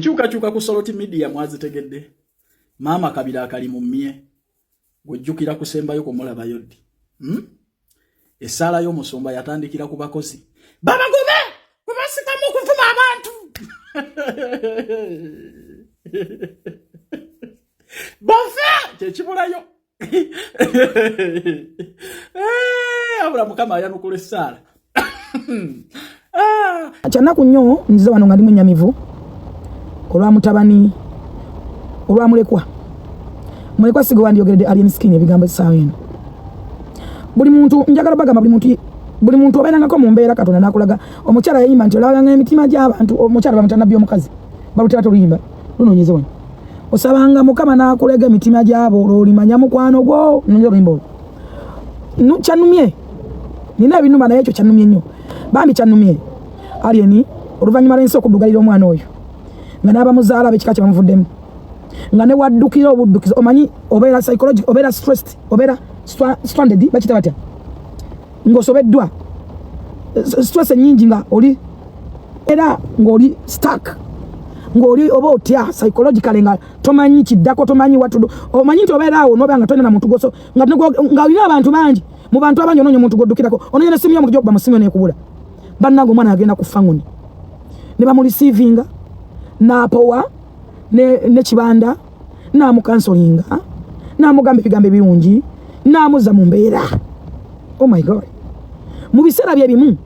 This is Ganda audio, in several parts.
Chuka ku Soloti Media mwazitegedde. Mama Kabira akali mu mmye. Gujjukira kusembayo ko mulaba yoddi. Esala yo musomba yatandikira ku bakozi. Baba gobe! Kubasika mu kuvuma abantu. Bafa! Chechibulayo. Abula mukama yanukule sala. Achana kunyo nziza wano nga ndi munyamivu. Olwa mutabani olwa mulekwa sigo wandyogerede alien skin ebigambo saaweno buli muntu njagala bagamba buli muntu obeerangako mu mbeera Katonda nakulaga omukyala yayimba nti olabanga emitima gy'abantu omukyala bamutanabbi omukazi balutera tuluyimba lunoonyeze wano osabanga mukama nakulega emitima gy'abo olwolimanya mukwano gwo nonye oluyimba olwo kyanumye nina ebinuma naye ekyo kyanumye nnyo bambi kyanumye alien oluvannyuma lw'ensi okuddugalira omwana oyo nga n'abamuzaala b'ekika kye bamuvuddemu nga ne waddukira obuddukizo omanyi obeera psychological obeera stressed obeera stranded bakita batya ng'osobeddwa stress ennyingi nga oli era ng'oli stuck ng'oli oba otya psychologically nga tomanyi kiddako tomanyi watudu omanyi nti obeera awo n'obeera nga tolina na muntu goso nga olina abantu bangi mu bantu abangi onoonya omuntu g'oddukirako onoonya n'essimu y'omuntu gy'okuba mu ssimu n'ekubula bannange omwana agenda kufa nguni ne bamulisiivinga n'apowa ne kibanda n'amukansolinga n'amugamba ebigambo ebirungi n'amuzza mu mbeera. Oh my God, mu biseera bye bimu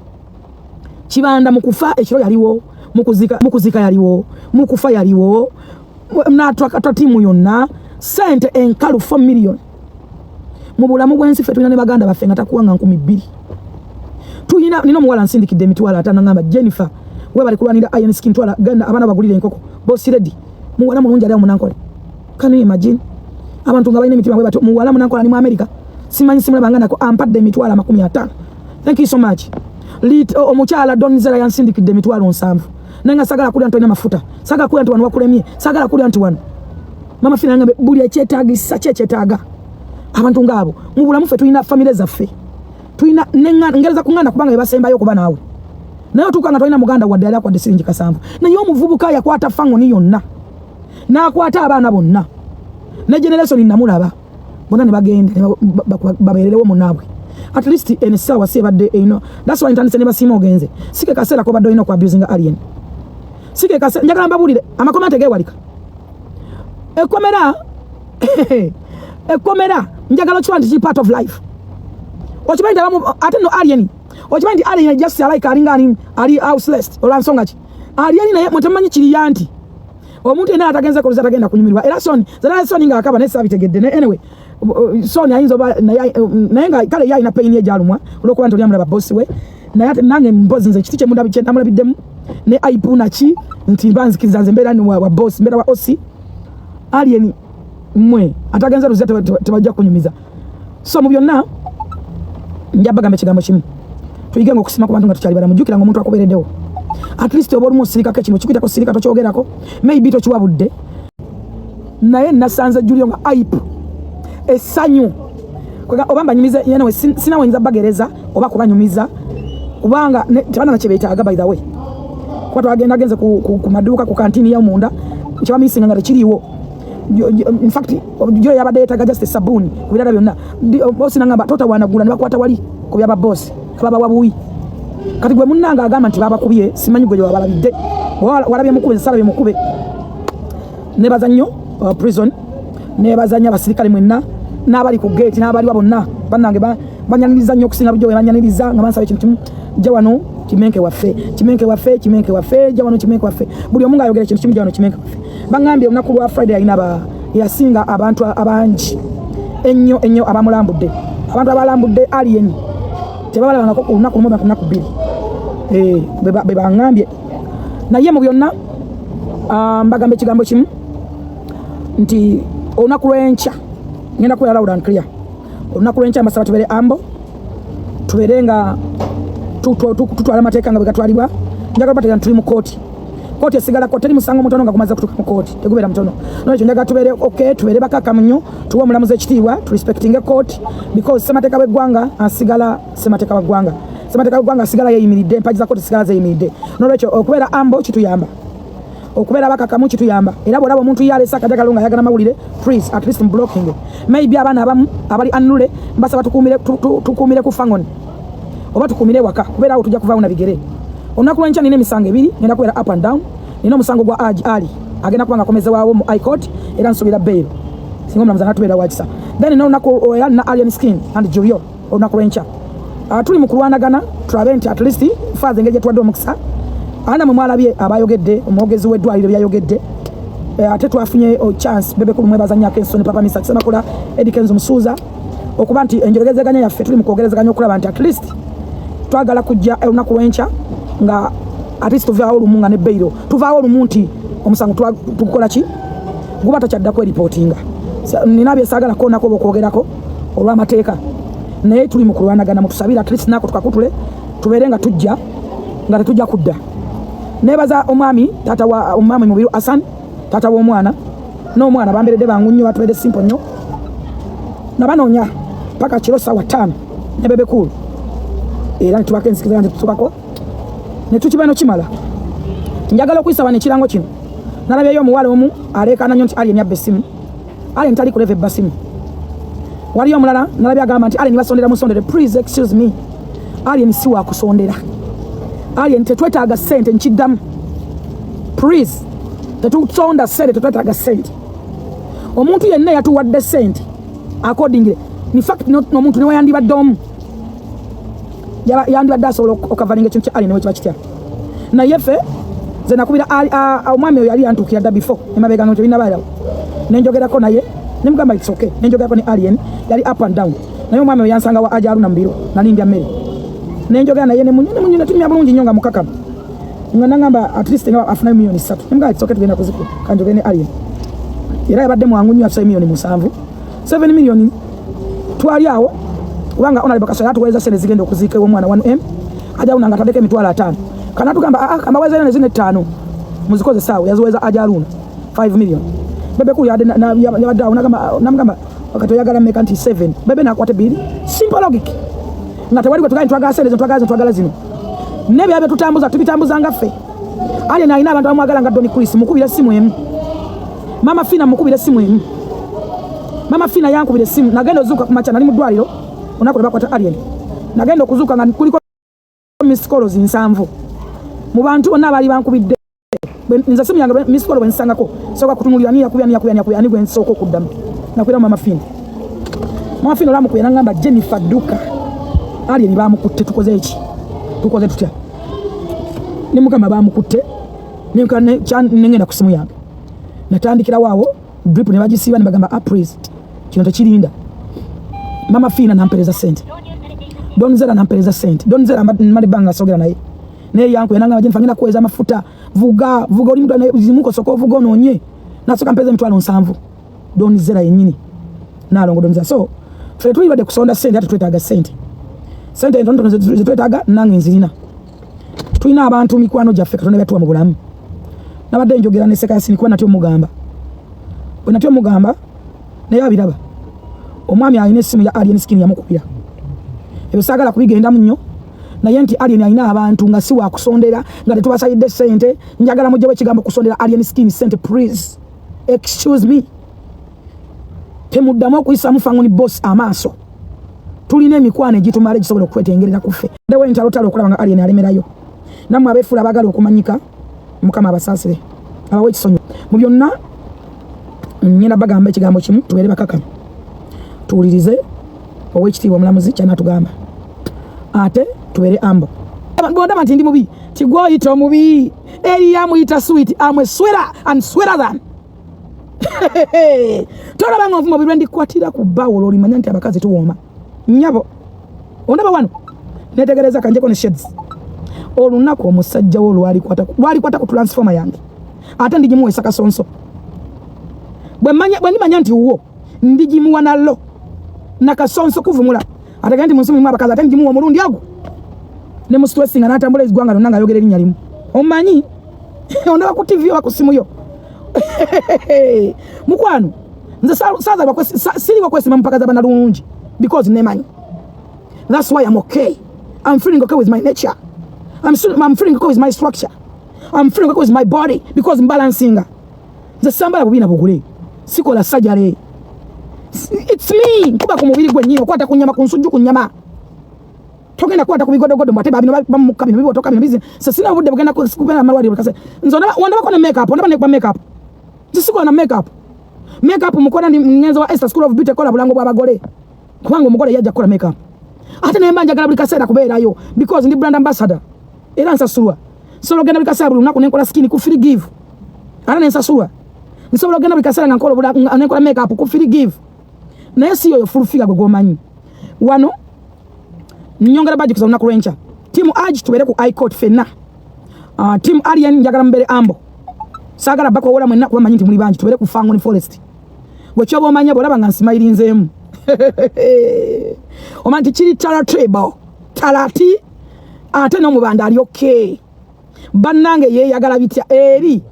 kibanda mu kufa ekiro yaliwo, mu kuzika yaliwo, mu kufa yaliwo, n'atwaka tiimu yonna sente enkalu 4 million mu bulamu bw'ensi ffe tulina ne baganda baffe nga takuwanga 2,000 tulina nina omuwala nsindikidde emitwalo 5 ngamba Jennifer we bali kulwanira iron skin twala ganda abana bagulire enkoko boss ready muwala mulungi ali munankole can you imagine abantu nga balina emitima bwe bato muwala munankole ali mu America simanyi simula bangana ko ampadde emitwalo 50. Thank you so much lit omukyala Donzera yansindikidde emitwalo 7 nenga sagala kulya ntona mafuta sagala kulya ntwana wakulemye sagala kulya ntwana mama fina ngambe buli ekyetaagisa kyetaaga abantu ngabo mu bulamu ffe tulina family zaffe tulina ngereza kunganda kubanga basembayo kuba naawe nayo tukanga tolina muganda wadde ali akwadde siringi kasanvu naye omuvubuka yakwata fangoni yonna n'akwata abaana bonna ne generation namulaba bonna ne bagenda babeererewo munaabwe at least enesawa sebadde eno that's why ntandise ne basiima ogenze sike kaseera ko badde olina ku abusing alien sike kaseera njagala mbabulire amakomera tegewalika ekomera njagala okiba nti ki part of life okiba nti abamu ate no alien okiba nti alien just like alingani ali houseless olwansonga ki alien naye mutamanyi kiri yanti omuntu ena atagenze koluza atagenda kunyumirwa era soni nga akaba nesa bitegedde anyway soni ayinza naye nga kale yalina pain ejalumwa olwokuba nti olyamulaba bosi we naye nange mbozi nze kiti kyemulabiddemu ne aipu naki nti banzikiriza nze mbeera ni wa bosi mbeera wa osi alien mwe atagenze luza tebajja kunyumiza so mu byonna njabagamba ekigambo kimu tuyigenga okusima ku bantu nga tukyali balamu jjukira nga omuntu akubeereddewo at least oba olumu osirikako ekintu kikuyita kusirika tokyogerako maybe tokiwabudde naye nasanze julio nga aipu essanyu oba mbanyumize yenewe sinawonyeza bagereza oba kubanyumiza kubanga tebana nakyebeetaaga by the way kuba twagenda agenze ku maduuka ku kantini y'omunda kyebamisinga nga tekiriiwo in fact julio yabadde yeetaaga just esabbuuni ku birala byonna bosi nangamba totawanagula ne bakwata wali ku byaba bosi ababawa buwi kati gwe munnanga agamba nti babakubye simanyi gwe wabalabidde walabye mukube salabye mukube nebaza nnyo prison nebaza nnyo abasirikale mwenna n'abali ku gate n'abali bonna bannange banyaniriza nnyo okusinga bujjo banyaniriza nga bansaba ekintu kimu jja wano kimenke waffe jja wano kimenke waffe buli omu ng'ayogera ekintu kimu jja wano kimenke waffe bangambye olunaku lwa Friday alina yasinga abantu abangi ennyo abamulambudde abantu abalambudde alien tebabalabangako ku lunaku lumu ku lunaku 2 be bangambye naye mu byonna mbagamba ekigambo kimu nti olunaku lw'enkya ngenda kubeera loud and clear olunaku lw'enkya mbasaba tubeere ambo tubeere nga tutwala amateeka nga bwe gatwalibwa njagala bateeka tuli mu kooti esigalako teri musango mutono nga gumaze kutuuka mu kooti tegubeera mutono nolwekyo njagala tubeere okay tubeere bakakamu nnyo tuwe omulamuzi ekitiibwa turespectinge kooti because ssemateeka w'eggwanga asigala ssemateeka w'eggwanga ssemateeka w'eggwanga asigala yeeyimiridde empagi za kooti sigala zeeyimiridde nolwekyo okubeera ambo kituyamba okubera bakakamu kituyamba era bwolaba omuntu yalesa akajagalo nga yagala mawulire please at least blocking maybe abana abamu abali anule mbasaba tukumire ku fangon oba tukumire waka kubera awo tujja kuvaawo na bigere olunaku lwenkya nina emisango ebiri ngenda kubeera up and down nina omusango gwa ali agenda kuba nga akomezebwawo mu high court era nsuubira bail singa omulamuzi anatubeera wakisa then nina olunaku era nina alien skin and julio olunaku lwenkya tuli mu kulwanagana tulabe nti at least faaza engeri gye tuwadde omukisa ana mwe mwalabye abayogedde omwogezi w'eddwaliro byayogedde ate twafunye chance bebe kulu mwebaza nyaka ensoni papa misa kisema kula edikenzo musuuza okuba nti enjogezeganya yaffe tuli mu kwogerezeganya okulaba nti at least twagala kujja olunaku lwenkya nga at least tuvaawo olumu nga ne bailo tuvaawo olumu nti omusango tukukola ki guba takyaddako eripotinga nina byesaagala konako oba okwogerako olw'amateeka naye tuli mu kulwanagana mutusabire at least nako tukakutule tubeere nga tujja nga tetujja kudda nebaza omwami tata wa omwami mubiru Hassan tata w'omwana n'omwana bamberedde bangu nnyo batubedde simple nnyo nabanoonya paka kiro sawa 5 ne bebe cool era netubako ensikiza nti tusukako netukibano kimala njagala okuyisaba nekirango kino nalabyeyo omuwala omu aleekaana nnyo nti alien yabba essimu alien tali kuleva ebba simu waliyo omulala nalabye agamba nti alien basondera musondere please excuse me alien si wakusondera alien tetwetaaga ssente nkiddamu please tetusonda ssente tetwetaaga ssente omuntu yenna yatuwadde ssente accordingly in fact n'omuntu newe yandibadde omu yandibadde asobola okavalinga ekintu kya alien wekiba kitya naye ffe ze nakubira omwami oyo yali yantuukira dda before emabega nga tebinabaalawo nenjogerako naye nemugamba it's okay nenjogerako ne alien yali up and down naye omwami oyo yansanga wa aja aluna mu biro nalindya mmere nenjogera naye nemunyo netumya bulungi nnyo nga mukakamu nga nagamba at least nga afunayo miliyoni 3 nemugamba it's okay tugenda kuzikula kanjogere ne alien era yabadde mwangu nnyo afisayo miliyoni 7 miliyoni twali awo kubanga onaleba kasala atuweza sente zigenda okuziika omwana 1M aja aluna nga atadeko emitwalo 5 kana tugamba kamba weza ne zine 5 muzikoze sawa yaziweza aja aluna 5 million bebe ku yade yabadde awo namugamba wakati oyagala mmeka nti 7 bebe nakwate bili simple logic nga tewali kwe twagala sente twagala zino nebyabe tutambuza tubitambuza nga ffe ali na ina abantu bamwagala nga Don Chris mukubira simu emu mama Fina mukubira simu emu mama Fina yankubira simu nagenda ozuka kumacha nali mu ddwaliro onako bakwata alien nagenda okuzuka nga kuliko miss calls 7 mu bantu bonna abali bankubidde nza simu yange miss call bwensangako soka kutunulira ni yakubya ni gwe nsoko kuddamu nakwira mama Fina olamukuye nangamba Jennifer Duka alien bamukutte tukoze eki tukoze tutya ne mukama bamukutte nengenda ku simu yange natandikira waawo drip ne bagisiba ne bagamba please kino tekirinda mama Fina nampereza sente Donzera nampereza sente Donzera malibanga sogera naye yangu yananga Jennifer ngenda kuweza mafuta vuga oli mtu zimuko soko vuga ononye nasoka mpeza mitwalo 7 Donzera yenyini nalongo Donzera so fe tulibade kusonda sente ati twetaaga sente ntono zetwetaaga nange nzirina tulina abantu mikwano gyaffe Katonda byatuwa mu bulamu nabadde njogera ne sekasi nikuba natyo mugamba bwe natyo mugamba naye abiraba omwami alina essimu ya alien skin yamukubira ebyo saagala kubigendamu nnyo naye nti alien alina abantu nga si wakusondera nga tetubasayidde ssente njagala mujjewo ekigambo kusondera alien skin sente please excuse me temuddamu okuyisa fangoni boss amaaso tulina emikwano egitumala egisobola okwetengerera kuffe ndewo entalotalo okulaba nga alien alemerayo nammwe abeefuula abagala okumanyika mukama abasaasire abawe ekisonyo mu byonna ngenda bagamba ekigambo kimu tubeere bakakamu tuwulirize ow'ekitiibwa omulamuzi kyanatugamba ate tubeere ambo bondaba nti ndi mubi tigwoyita omubi eriya muyita sweet amwe swera and sweater than tolaba nga nvuma birwe ndikwatira ku bbawo olwolimanya nti abakazi tuwooma nyabo ondaba wano netegereza kanjeko ne sheds olunaku omusajja wo lwalikwata ku transformer yange ate ndigimuwesa kasonso bwe ndimanya nti wo ndigimuwa nallo nakasonso kuvumula ate gandi munsimu abakazi ate ndigimuwa omulundi ago ne mu stressinga n'atambula eggwanga lyonna ng'ayogera erinnya limu omanyi ondaba ku TV oba ku simu yo mukwano nze siriwa kwesima mpaka z'abanalungi because nemanyi that's why I'm okay. I'm feeling okay with my nature. I'm feeling okay with my structure. I'm feeling because my body because I'm balancing. The sambala kubina bugule. Sikola surgery. It's me. Kuba ku mubiri gwe nyine kwata kunyama kunsuju kunyama. Togenda kwata kubigodogodo mbateba bino bamukabino bibo toka bino bizi. Sasina budde bugenda kubena amalwali bakase. Nzona wanda bakona makeup, wanda bane makeup. Sisiko na makeup. Makeup mukona ndi nyenzo wa Esther School of Beauty kola bulango bwa bagole. Kubango umugole yajja kola makeup. Ate nembanja gala buli kaseera kubeerayo because ndi brand ambassador. Era nsasulwa. Solo genda buli kaseera buli lunaku nenkola skin ku free give. Ara nensasulwa. Nsobola genda buli kaseera nkola bula nenkola makeup ku free give. Naye si yo full figure gogomanyi. Wano nyongera baji kuza lunaku lwencha. Team Aj tubere ku high court fenna. Team Alien njagala mbere ambo. Sagala bako wala mwenna kuba manyi nti muli banji tubere ku Fangoni Forest. Wechobo omanya bolaba nga nsimayirinzeemu. Omanti chiri talatable. Talati ate no mubanda ali okay. Bannange ye yagala bitya eri.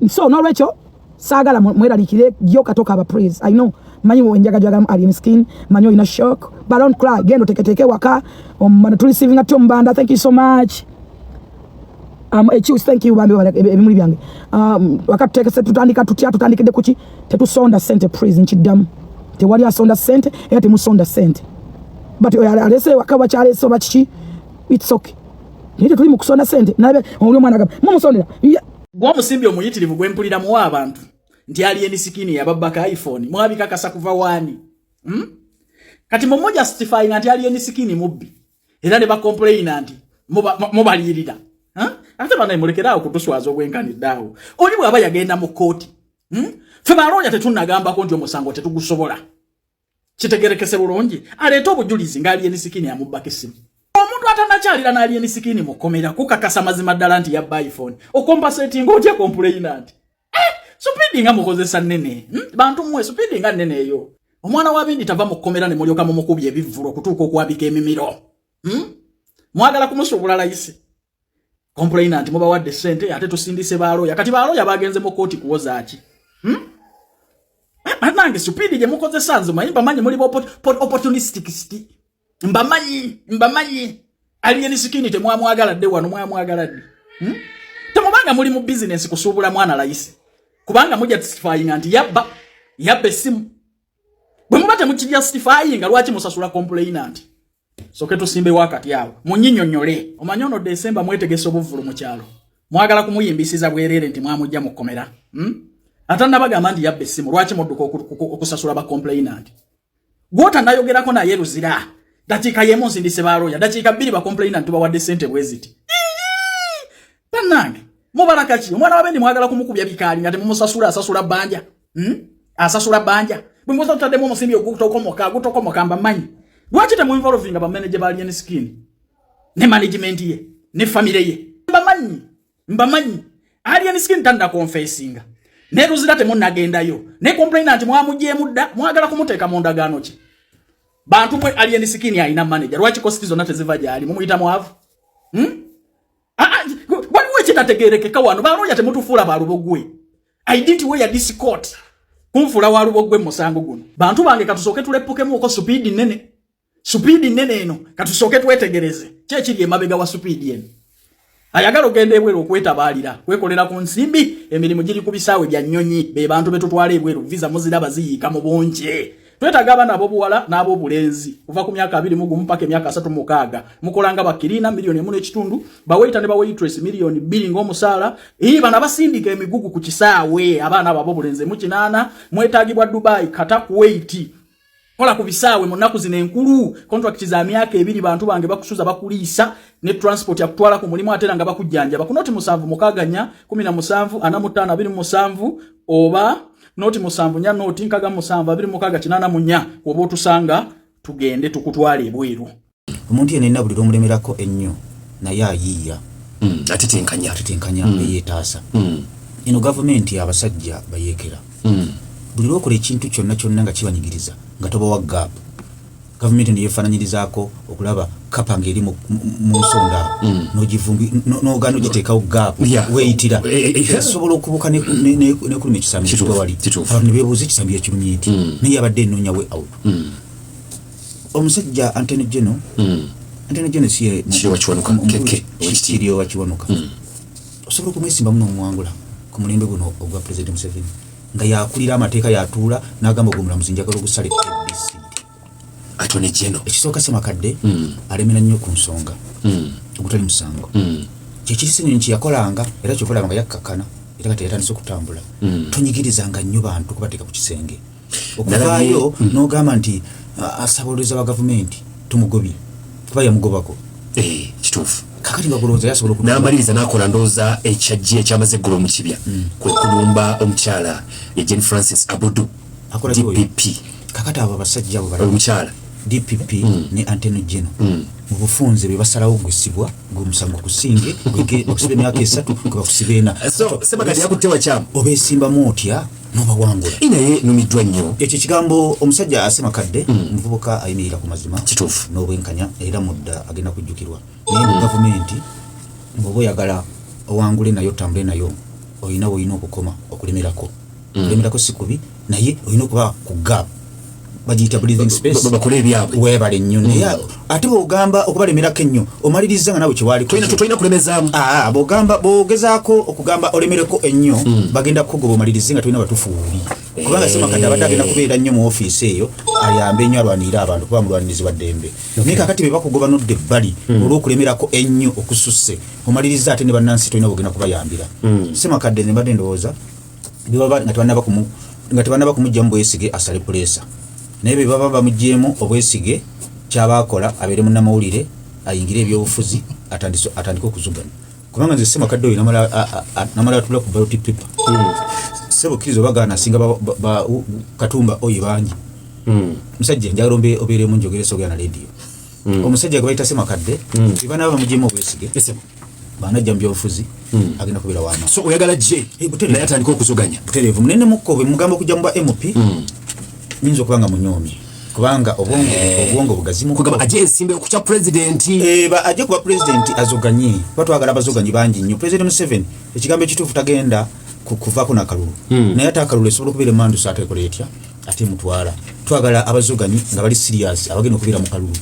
So no lwecho sagala mweralikire gyo katoka aba praise. I know manyi wenjaga jaga Alien Skin manyo ina shock. Balon cry gendo teketeke waka to receiving at Tombanda. Thank you so much. Thank you bambi ebimuli byange. Wakateka se tutandika tutandikide kuchi tetusonda sente praise nchidam. Tewali asonda sente era temusonda sente. But alese wakawa chale so bachi it's okay. Nite tuli mukusonda sente nabe omuli mwana gaba mumusondera. Gwa musimbi omuyitirivu gwempulira mu abantu. Nti Alien Skin yababaka iPhone mwabika kasa kuva wani. Kati mmoja justifying nti Alien Skin mubbi. Era ne ba complain nti mubalirira. Ate bana imulekera okutuswaza obwenkani dawo. Oli bwaba yagenda mu koti. Fe baroya tetunagamba ko nti omusango tetugusobola. Kitegerekese bulungi. Aleeta obujulizi nga Alien Skin yamubbaka essimu. Omuntu atanakyalira na Alien Skin mukomera kukakasa mazima ddala nti yabba iPhone. Okompensate ng'otya complain nti. Supidi nga mukozesa nnene. Bantu mmwe supidi nga nnene eyo. Omwana wa bindi tava mukomera ne mulyoka mu mukubi ebivvulo kutuuka okwabika emimiro. Mwagala kumusobula layisi. Complain nti muba wadde sente ate tusindise baaloya. Kati baaloya bagenze mu koti kuwoza ki. Nange supidi je mukozesa nze mayimba manyi muli opportunistic. Mbamanyi. Alien Skin temwamwagala dde wano mwamwagala dde. Temubanga muli mu business kusuubula mwana layisi. Kubanga mujja justifying nti yabba essimu. Bwe muba temukijustifying lwaki musasula complainant. Soke tusimbe wakati yawo. Munyinyonyole. Omanyono December mwetegese obuvulu mu kyalo. Mwagala kumuyimbisiza bwerere nti mwamujja mukomera. Atanda bagamba nti yabba essimu lwaki mudduka okusasula ba complainant. Gwota nayogerako naye luzira. Dakiika yemu nsindise baaloya. Dakiika bbiri ba complainant tubawadde ssente bweziti. Bannange mubalaka ki omwana wabendi mwagala kumukubya bikaali nga temumusasula asasula banja. Asasula banja. Bwe mwoza tutaddemu omusimbi ogutokomoka mbamanyi. Lwaki temuinvolving ba manager ba Alien Skin? Ne management ye, ne family ye. Mbamanyi. Alien Skin tanda confessinga. Ne ruzira temunnagendayo. Ne complainant mwamujje mudda, mwagala kumuteeka mu ndagaano ki? Bantu mwe Alien Skin alina manager. Lwaki cost zonna teziva gyali? Mumuyita mwavu? Waliwo ekitategeerekeka wano. Baaloya temutufuula balubogwe. I didn't wear this coat. Kumfula walubogwe musango guno. Bantu bange katusooke tulepukemu uko supidi nene. Supidi nene eno katusooke twetegereze. Kyekiri emabega wa supidi eno. Ayagala ogende ebweru okwetabalira. Kwekolera ku nsimbi emirimu giri ku bisaawe bya nnyonyi. Be bantu betutwala ebweru visa muziraba ziyiika mu bungi. Twetaaga abaana ab'obuwala n'ab'obulenzi kuva ku myaka 21 mpaka emyaka 36 mukolanga bakirina milioni 1.5 bawaita ne bawaitress milioni 2 ng'omusaala bana basindika emigugu ku kisaawe abaana ab'obulenzi mu 8 mwetaagibwa Dubai kata Kuwait kola ku bisaawe mu nnaku zino enkulu contract za myaka 2 bantu bange bakusuza bakuliisa ne transport yakutwala ku mulimu atera nga bakujjanja bakunoti 7 mukaganya 17 45 27 oba noti 7 nya noti nkaga 7 2 oba otusanga tugende tukutwala ebweru. Omuntu yenna buli lomulemerako ennyo naye ayiiya. Atitenkanya yeetaasa. Eno government abasajja bayeekera. Buli lwokola ekintu kyonna nga kibanyigiriza nga tobawa gap. Government neyefaananyirizaako okulaba kapa ngeri mu nsonda n'ogivumbi n'ogaana ogiteekawo gap weeyitira sobola okubuuka nekuluma ekisambi ekitwawali abantu ne beebuuza ekisambi ekirumye eti naye abadde ennoonya we out. Omusajja Antony General siye kiri wakiwanuka. osobola kumwesimba muno omuwangula ku mulembe guno ogwa President Museveni nga yakulira amateeka yatuula n'agamba ogumulamuzi njagala ogusale ABC Attorney General ekisooka Ssemakadde alemera nnyo ku nsonga ogutali musango kyekirisi nti yakolanga era kyokolanga nga yakkakana era kati yatandise okutambula tonyigirizanga nnyo bantu kubateeka ku kisenge okuvaayo n'ogamba nti asaboleza ba gavumenti tumugobye kuba yamugobako kituufu kakati bagoloza yasobola n'amaliriza n'akola ndooza ekyajje ekyamaze eggulu mu kibya kwe kulumba omukyala ye Jane Francis Abudu DPP kakati abo abasajja abo omukyala DPP ne Antony Geno mu bufunze be basalawo gwesibwa ng'omusango kusinge okusiba emyaka 3 kuba kusibeena so Ssemakadde yakutewa kyama obeesimba mutya noba wangula inaye numiddwa nnyo ekyo kigambo omusajja Ssemakadde muvubuka ayimirira ku mazima kituufu n'obwenkanya era mudda agenda kujjukirwa naye mu gavumenti bw'oba oyagala owangule nayo otambule nayo olina okukoma okulemerako si kubi naye olina okuba ku gap bagiyita breathing space bakole ebyabwe weebale nnyo naye ate bw'ogamba okubalemerako ennyo omaliriza nga nawe kyewali tolina kulemezaamu bw'ogezaako okugamba olemereko ennyo bagenda kukugoba omalirize nga tolina batufuuli kubanga Ssemakadde abadde agenda kubeera nnyo mu ofiisi eyo ayambe nnyo alwanirire abantu kuba mulwanirizi wa ddembe naye kakati be bakugoba n'odda ebbali olw'okulemerako ennyo okususse omaliriza ate ne bannansi tolina bwogenda kubayambira Ssemakadde ne mbadde ndowooza nga tebannaba kumugyamu bwesige asale puleesa naye be baba bamugyemu obwesige kyabaakola abeere munnamawulire ayingire ebyobufuzi atandike okuzugana kubanga nze Ssemakadde oyo namala atula ku ballot paper ssebukkiriza obagaana asinga Katumba oyo bangi musajja njagala obeeremu njogere sogera na radio omusajja gwe bayita Ssemakadde be banaaba bamugyemu obwesige banajja mu byobufuzi agenda kubeera waama so oyagala gye naye atandika okuzuganya butereevu munene mukko bwe mugamba okujja mu ba MP nyinza okubanga munyoomye kubanga obwongo bugazi kugamba ajje ensimbe okukya president ajje kuba president azoganye batwagala abazoganyi bangi nnyo President Museveni ekigambo ekituufu tagenda kuvaako n'akalulu naye ate akalulu esobola okubeera emandusa ateekola etya ate mutwala twagala abazoganyi nga bali serious abagenda okubeera mu kalulu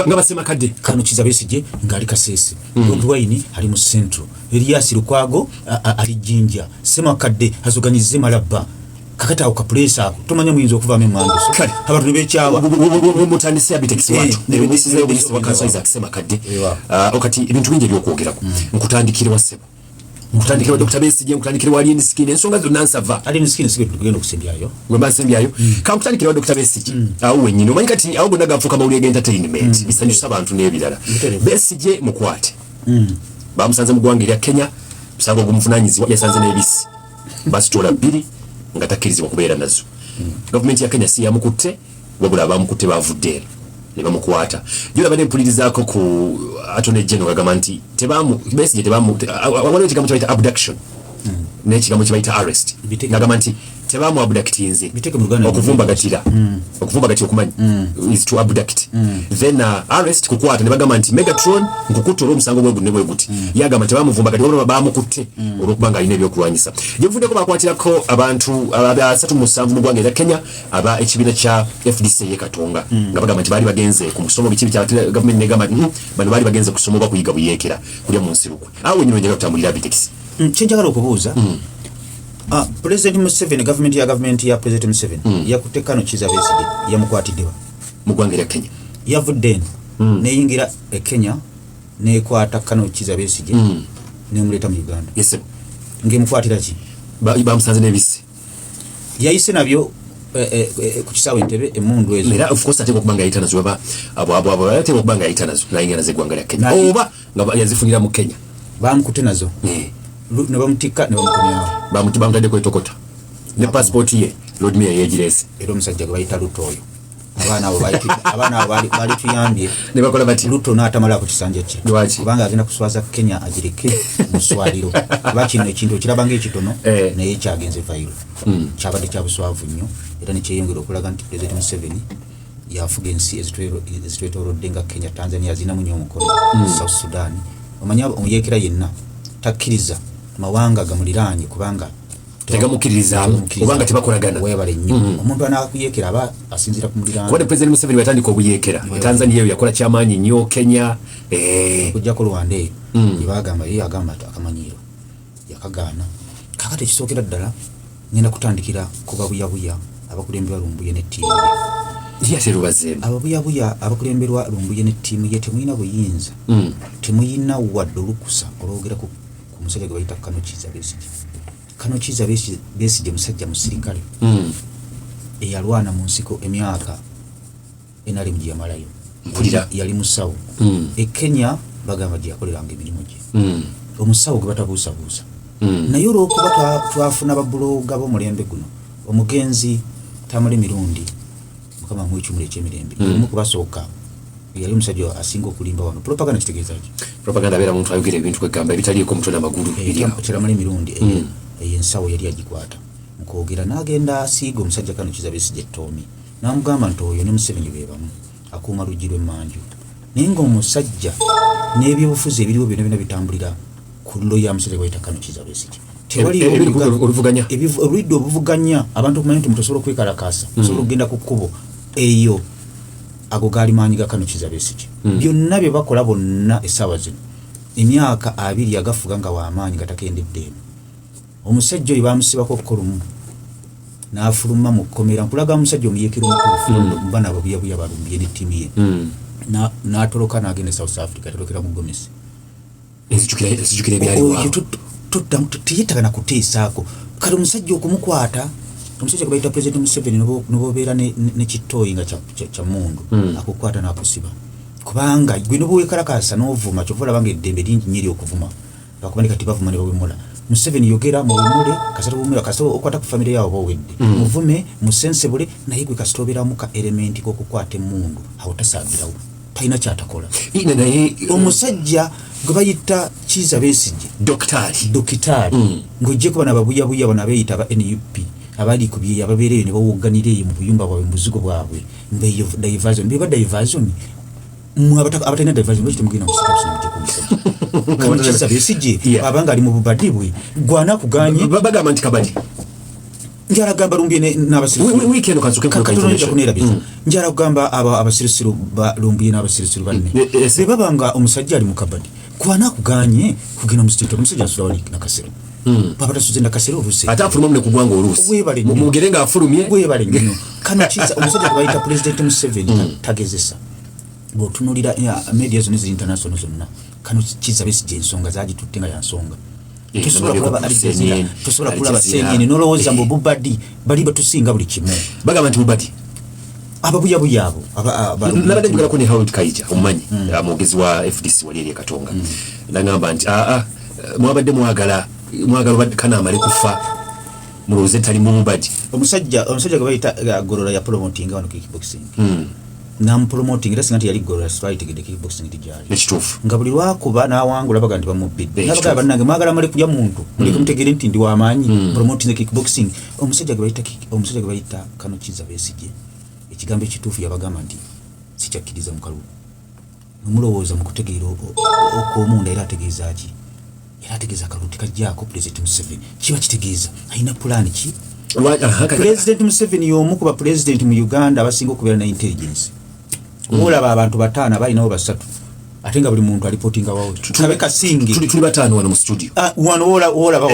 nga Ssemakadde kano Kizza Besigye ng'ali Kasese Dwayne ali mu Central Elias Lukwago ali Jinja Ssemakadde azoganyize Malaba kakati awo kapulesa ako tomanya muyinza okuvaamu emanduso abantu nebekyawa mutandise abitekisi watu wakansaiza Ssemakadde okati ebintu bingi ebyokwogerako nkutandikire wa Ssebo nkutandikire wa Dr. Besigye nkutandikire wa Alien Skin ensonga zonna nsava Alien Skin sigwe tugenda okusembyayo gwemba nsembyayo kankutandikire wa Dr. Besigye awo wennyini omanyi kati awo gonna gafuuka mawulire g'entertainment bisanyusa abantu n'ebirala Besigye mukwate bamusanze mu ggwanga erya Kenya musango ogumuvunaanyizibwa yasanze n'ebisi basitoola 2 nga takkirizibwa kubeera nazo gavumenti ya Kenya si yamukutte wabula abamukutte bavudde ne bamukwata jolaba nempulirizaako ku Attorney General agamba nti Besigye waliwo ekigambo kyebayita abduction n'ekigambo kyebayita arrest agamba nti tebamu abductinze okuvumbagatira okumanyi is to abduct then arrest kukwata ne bagamba nti Megatron nkukutte olw'omusango bweguti yagamba tebamuvumbagatira wabula bamukutte olw'okuba nga alina ebyokulwanyisa gyebuvuddeko bakwatirako abantu 37 mu ggwanga erya Kenya aba ekibiina kya FDC ye Katonga nga bagamba nti baali bagenze ku musomo bikibi kya gavumenti negamba bano baali bagenze kusoma oba kuyiga buyeekera kulya mu nsirukwe awo wenyini wenjaga kutambulira bitekisi kyenjagala okubuuza President Museveni gavumenti ya President Museveni yakutte Kano Kizza Besigye yamukwatiddewa mu ggwanga erya Kenya yavudde eno neyingira e Kenya nekwata Kano Kizza Besigye nemuleeta mu Uganda ng'emukwatira ki bamusanze n'ebisi yayise nabyo ku kisaawe Entebbe emmundu ezo era of course ateeka okuba nga yayita nazo aba abo ateeka okuba nga yayita nazo nayingira nazo eggwanga lya Kenya oba nga yazifunira mu Kenya bamukutte nazo ne bamutikka ne bamukomyawo bamutaddeko etokota ne passport ye Lord Mayor yegirese era omusajja gwe bayita Luto oyo abaana abo bali tuyambye ne bakola bati Luto n'atamala ku kisanja kye kubanga agenda kuswaza Kenya agireke mu sswaliro kuba kino ekintu okiraba ng'ekitono naye kyagenze vayiro kyabadde kya buswavu nnyo era ne kyeyongera okulaga nti President Museveni yafuga ensi ezitwetoolodde nga Kenya Tanzania zinamu nnyo omukono South Sudan omanya omuyeekera yenna takkiriza mawanga gamuliraanye kubanga tegamukiriza obanga tebakolagana webale nnyo omuntu anakuyekera aba asinzira ku muliraano kubadde President Museveni batandika obuyekera Tanzania eyo yakola kyamaanyi nnyo Kenya okujjako Rwanda eyo yebagamba ye agamba akamanyiiro yakagaana kakati ekisookera ddala ngenda kutandikira ku babuyabuya abakulemberwa Lumbuye ne ttiimu ye ababuyabuya abakulemberwa Lumbuye ne ttiimu ye temuyina buyinza temuyina wadde olukusa olwogera ku musajja gwe bayita Kano Kizza Besigye musajja musirikale eyalwana mu nsiko emyaka enali mu gyamalayo yali musawo Kenya bagamba gye yakoleranga emirimu gye omusawo gwe batabuusabuusa naye olw'okuba twafuna babuloga b'omulembe guno omugenzi Tamale Mirundi mukama mw'ekyumula eky'emirembe omu kubasooka yali omusajja asinga okulimba wano propaganda kitegeeza ki propaganda abeera muntu ayogera ebintu kwegamba ebitaliiko mutwe n'amagulu Tamale Mirundi ensawo yali agikwata mukwogera n'agenda asiiga omusajja Kano Kizza Besigye Toomi n'amugamba nti oyo ne Museveni beebamu akuuma luggi lw'emmanju naye ng'omusajja n'ebyobufuzi ebiriwo byonna bitambulira ku loya musajja bayita Kano Kizza Besigye oludde obuvuganya abantu okumanya nti mutosobola okwekalakaasa osobola okugenda ku kkubo eyo ago gaali maanyi ga Kano Kizza Besigye byonna bye bakola bonna essaawa zino emyaka 2 agafuga nga w'amaanyi nga takendeddeemu omusajja oyo bamusibako kkolumu n'afuluma mu kkomera nkulaga omusajja omuyekero omutuufu bana ababuyabuya Lumbuye ne ttiimu ye n'atoloka n'agenda South Africa atolokera mu Gomesi ezijjukira ebyaliwo teyetagana kuteesaako kale omusajja okumukwata omusajja gwe bayita President Museveni nobobeera ne kitooyi nga kya mundu akukwata n'akusiba kubanga gwe nobuweekalakaasa n'ovuma kyova olabanga eddembe lingi nnyo ery'okuvuma bakubani kati bavuma ne bawemula Museveni yogera mu bumule kasita bumule kasita okwata ku family yawo bowedde muvume musensebule naye gwe kasita obeeramu ka element k'okukwata emmundu awo tasaagirawo talina kyatakola omusajja gwe bayita Kizza Besigye dokitaali ng'oggyeko bano ababuyabuya bano abeeyita aba NUP abali ku byeyo ababeereyo ne bawogganira eyo mu buyumba bwabwe mu buzigo bwabwe mbeyo diversion beba diversion abatalina diversion lwaki temugenda musitabusinamujja Kano Kizza Besigye abanga ali mu bubadi bwe gwana kuganye bagamba nti kabali njala gamba Lumbuye n'abasirusiru weekend kansuke njala kugamba abasirusiru ba Lumbuye n'abasirusiru banne be babanga omusajja ali mu kabadi gwana kuganye kugenda mu state omusajja asula wali na kasero papa tasuzenda kasero oluse ate afuluma mu kugwanga oluusi mugere nga afulumye webale nnyo Kano Kizza omusajja gwe bayita President Museveni tagezesa bw'otunuulira media zino international zonna Kano Kizza Besigye ensonga zagitutte nga yansonga tosobola kulaba Aljazeera tosobola kulaba CNN n'olowooza mbu bubadi bali batusinga buli kimu bagamba nti bubadi ababuyabuya abo nabadde njugalako ne Howard Kaija omumanyi mwogezi wa FDC wali eri Katonga nagamba nti mwabadde mwagala obadde Kano amale kufa mulowooze tali mu bubadi omusajja gwe bayita Gorora ya promoting wano kickboxing namupromoting era singa nti yali Gorora twayitegedde kickboxing tijali ekituufu nga buli lwakuba n'awangula baga nti bamubbidde nabagala bannange mwagala male kulya muntu muleke mutegere nti ndi w'amaanyi promoting kickboxing omusajja gwe bayita Kano Kizza Besigye ekigambo ekituufu yabagamba nti sikyakkiriza mukalu nomulowooza mu kutegeera okw'omunda era ategeeza ki era ategeeza akalulu tekajjaako President Museveni kiba kitegeeza alina pulaani ki President Museveni y'omu ku ba president mu Uganda abasinga okubeera na intelligence olaba abantu 5 balinawo 3 ate nga buli muntu alipotinga wawe kabe kasingi tuli 5 wano mu studio wano olaba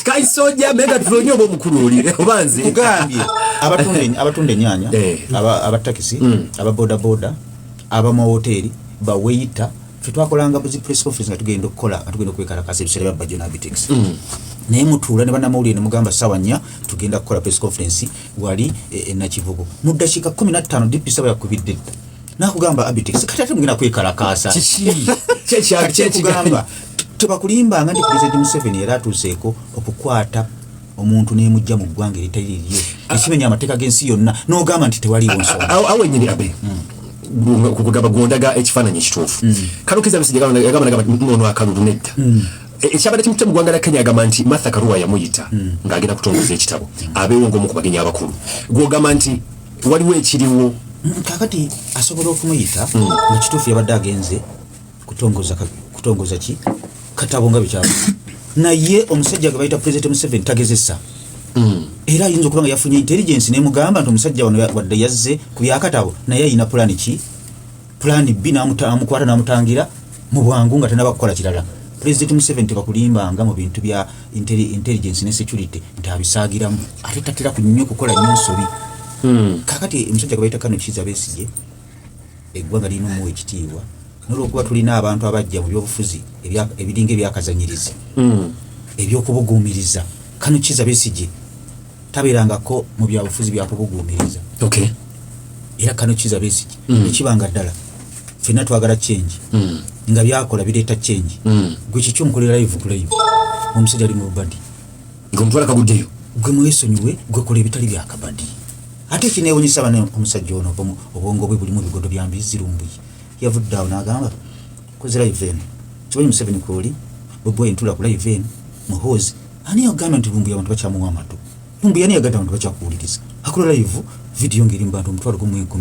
Sky Soldier mega tulonyo bo mukulu oli obanze kugambye abatunde nyanya abatakisi ababoda abamahoteli baweita fetwakolanga buzi press conference nga tugenda okwekalakasa ebiseera bya budget n'abitex naye mutuula ne bannamawulire ne mugamba ssaawa 4 tugenda kukola press conference wali nakivugo mu ddakiika 15 DP saba yakubidde nakugamba abitex kati ate mugenda kwekalakasa kugamba tebakulimbanga ndi President Museveni era atuuseeko okukwata omuntu n'emujja mu ggwanga eritali liryo ekimenya amateeka g'ensi yonna n'ogamba nti tewaliwo nsonga awo ennyini abe kugamba gondaga ekifaananyi ekituufu Kano Kizza Besigye yagamba ono akalulu nedda ekyabadde kimutte mu ggwanga lya Kenya agamba nti Martha Karua yamuyita ng'agenda kutongoza ekitabo abeewo ng'omu ku bagenyi abakulu gw'ogamba nti waliwo ekiriwo kakati asobola okumuyita nga kituufu yabadde agenze kutongoza ki katabo nga bikyabo naye omusajja gwe bayita President Museveni tagezesa era ayinza okuba nga yafunye intelligence nemugamba nti omusajja wano wadde yazze ku byakatabo naye ayina plan ki plan B namukwata namutangira mu bwangu nga tanaba kukola kirala. President Museveni tebakulimbanga mu bintu bya intelligence ne security nti abisaagiramu ate tatera ku nnyo kukola nnyo nsobi. Kakati omusajja gwe bayita Kano Kizza Besigye eggwanga lino mu ekitiibwa n'olwokuba tulina abantu abajja mu byobufuzi ebiringa ebyakazanyiriza ebyokubuguumiriza. Kano Kizza Besigye tabeerangako mu byabufuzi byakubuguumiriza. Era Kano Kizza Besigye ekibanga ddala ffenna twagala change nga byakola bireeta change gwe kiki omukolera live ku live omusajja ali mu badi ngomutwala kaguddeyo gwe mwesonyiwe gwe kola ebitali byakabadi ate kineewunyisa bano omusajja ono obwongo bwe buli mu bigodo bya mbizi rumbuye yavudde awo n'agamba koze live eno kimanyi Museveni kwoli bwe entula ku live eno muhoozi ani yagamba nti rumbuye abantu bakyamuwa amatu rumbuye ani yagamba abantu bakyakuwuliriza akola live video ngeri mu bantu omutwalo gumu 12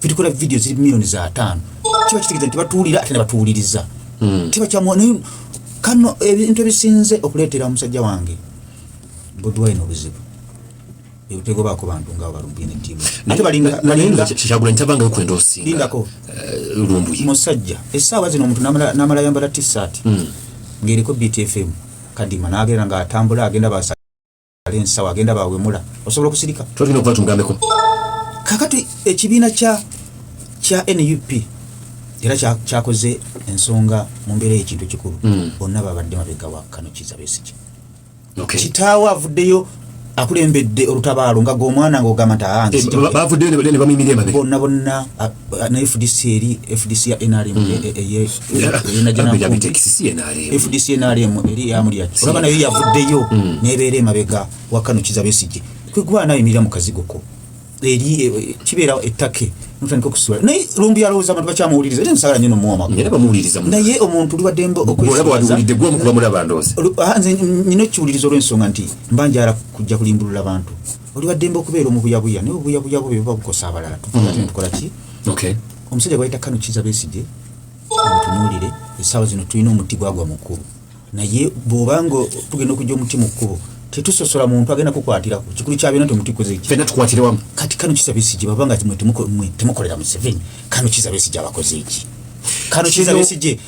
vitukola video ziri milioni za 5 kiba kitegeza nti batuwulira ate ne batuwuliriza tebakyamuwa naye Kano ebintu ebisinze okuleetera omusajja wange Bobi Wine obuzibu ebitego baako bantu nga balumbuye ne ttiimu ate balinga kyagula ntabanga okwenda osinga lindako lumbuye musajja essaawa zino omuntu n'amala yambala t-shirt ng'eriko BTFM kadima n'agenda ng'atambula agenda basale ensawa agenda bawemula osobola okusirika tulina okuba tumugambeko kakati ekibiina kya NUP era kyakoze ensonga mu mbeera y'ekintu kikulu bonna babadde mabega wa Kano Kizza Besigye kitaawo avuddeyo akulembedde olutabaalo nga g'omwana ng'ogamba nti bavuddeyo ne bamimirya emabega bonna na FDC ya NRM FDC NRM eri yamulya olaba nayo yavuddeyo n'ebeera emabega wa Kano Kizza Besigye kwegwa nayo emirira mu kazigoko eri kibeera ettake notandika okusula naye lumbi alowooza abantu bakyamuwuliriza ate nsagala nnyo nomuwa amakulu era bamuwuliriza naye omuntu oli wadde okwewulidde gwe omukuba mulaba ndoozi nze nina ekiwulirizo olw'ensonga nti mba njala kujja kulimbulula abantu oli wadde mba okubeera omubuyabuya naye obuyabuya bwe buba bukosa abalala tufuga ate netukola ki omusajja gwayita Kano Kizza Besigye omutunuulire essaawa zino tulina omuti gwagwa mu kkubo naye bw'obanga tugenda okujja omuti mu kkubo tetusosola muntu agenda kukwatiraku kikulu kyabeera nti omuti koze ffenna tukwatire wamu kati Kano Kizza Besigye babanga temukolera Museveni Kano Kizza Besigye abakoze eki Kano Kizza Besigye